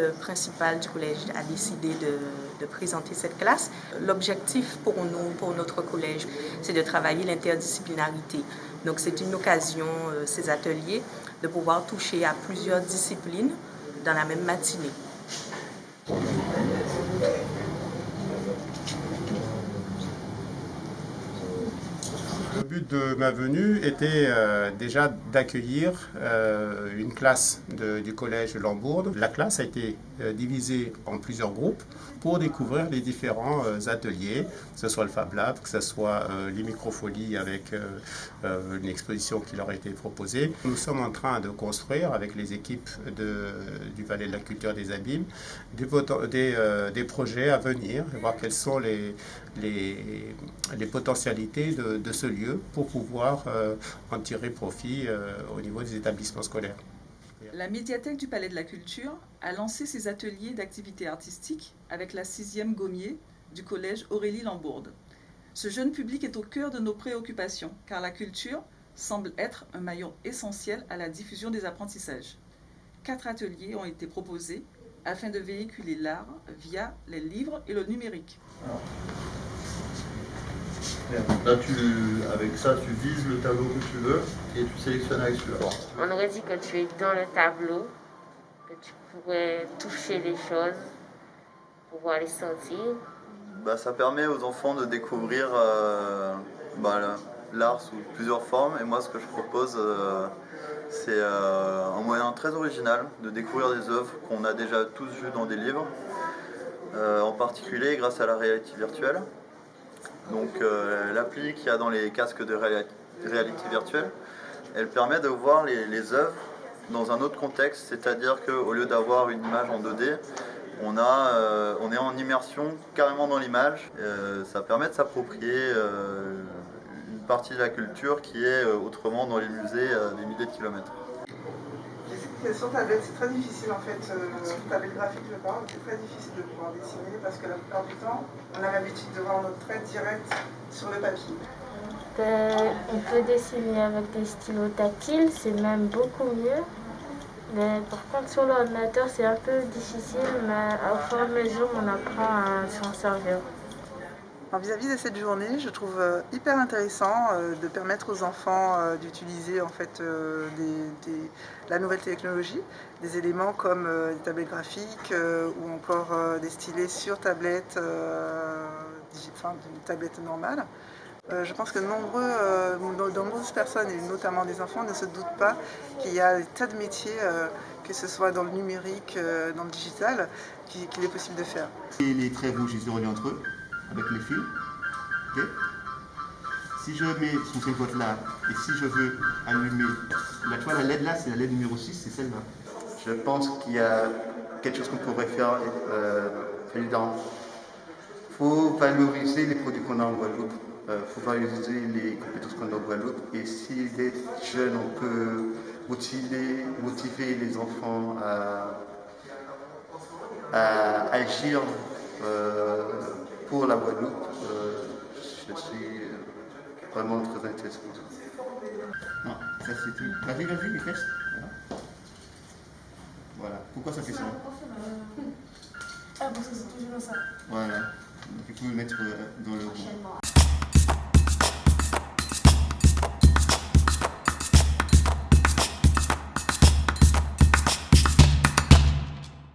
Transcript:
Le principal du collège a décidé de présenter cette classe. L'objectif pour nous, pour notre collège, c'est de travailler l'interdisciplinarité. Donc c'est une occasion, ces ateliers, de pouvoir toucher à plusieurs disciplines dans la même matinée. Le but de ma venue était déjà d'accueillir une classe du collège Lambourdes. La classe a été divisée en plusieurs groupes pour découvrir les différents ateliers, que ce soit le Fab Lab, que ce soit les microfolies avec une exposition qui leur a été proposée. Nous sommes en train de construire avec les équipes du Palais de la Culture des Abîmes des projets à venir, voir quelles sont les potentialités de ce lieu pour pouvoir en tirer profit au niveau des établissements scolaires. La médiathèque du Palais de la Culture a lancé ses ateliers d'activités artistiques avec la 6e Gommier du collège Aurélie Lambourdes. Ce jeune public est au cœur de nos préoccupations car la culture semble être un maillon essentiel à la diffusion des apprentissages. 4 ateliers ont été proposés afin de véhiculer l'art via les livres et le numérique. Là, avec ça, tu vises le tableau que tu veux et tu sélectionnes avec celui-là. On aurait dit que tu es dans le tableau, que tu pourrais toucher les choses, pouvoir les sentir. Ça permet aux enfants de découvrir l'art sous plusieurs formes. Et moi, ce que je propose, c'est un moyen très original de découvrir des œuvres qu'on a déjà tous vues dans des livres, en particulier grâce à la réalité virtuelle. Donc l'appli qu'il y a dans les casques de réalité virtuelle, elle permet de voir les œuvres dans un autre contexte, c'est-à-dire qu'au lieu d'avoir une image en 2D, on est en immersion carrément dans l'image. Ça permet de s'approprier une partie de la culture qui est autrement dans les musées à des milliers de kilomètres. Sur tablette, c'est très difficile en fait, tablette graphique je parle, c'est très difficile de pouvoir dessiner parce que la plupart du temps, on a l'habitude de voir notre trait direct sur le papier. On peut dessiner avec des stylos tactiles, c'est même beaucoup mieux. Mais par contre sur l'ordinateur c'est un peu difficile, mais au fur et à mesure on apprend à s'en servir. Vis-à-vis de cette journée, je trouve hyper intéressant de permettre aux enfants d'utiliser en fait la nouvelle technologie, des éléments comme des tablettes graphiques ou encore des stylets sur tablette, une tablette normale. Je pense que de nombreuses personnes, et notamment des enfants, ne se doutent pas qu'il y a des tas de métiers, que ce soit dans le numérique, dans le digital, qu'il est possible de faire. Et les traits rouges, ils se relient entre eux, avec les fils. Okay. Si je mets sous cette boîte-là, et si je veux allumer, la LED là, c'est la LED numéro 6, c'est celle-là. Je pense qu'il y a quelque chose qu'on pourrait faire évidemment. Il faut valoriser les produits qu'on a en Guadeloupe. Il faut valoriser les compétences qu'on a en Guadeloupe. Et si les jeunes, on peut motiver les enfants à agir pour la Guadeloupe, je suis vraiment très intéressé. Non, ça c'est tout. Vas-y, les fesses. Voilà. Pourquoi ça fait ça? Parce que c'est toujours ça. Voilà. Donc, il faut le mettre dans le rond.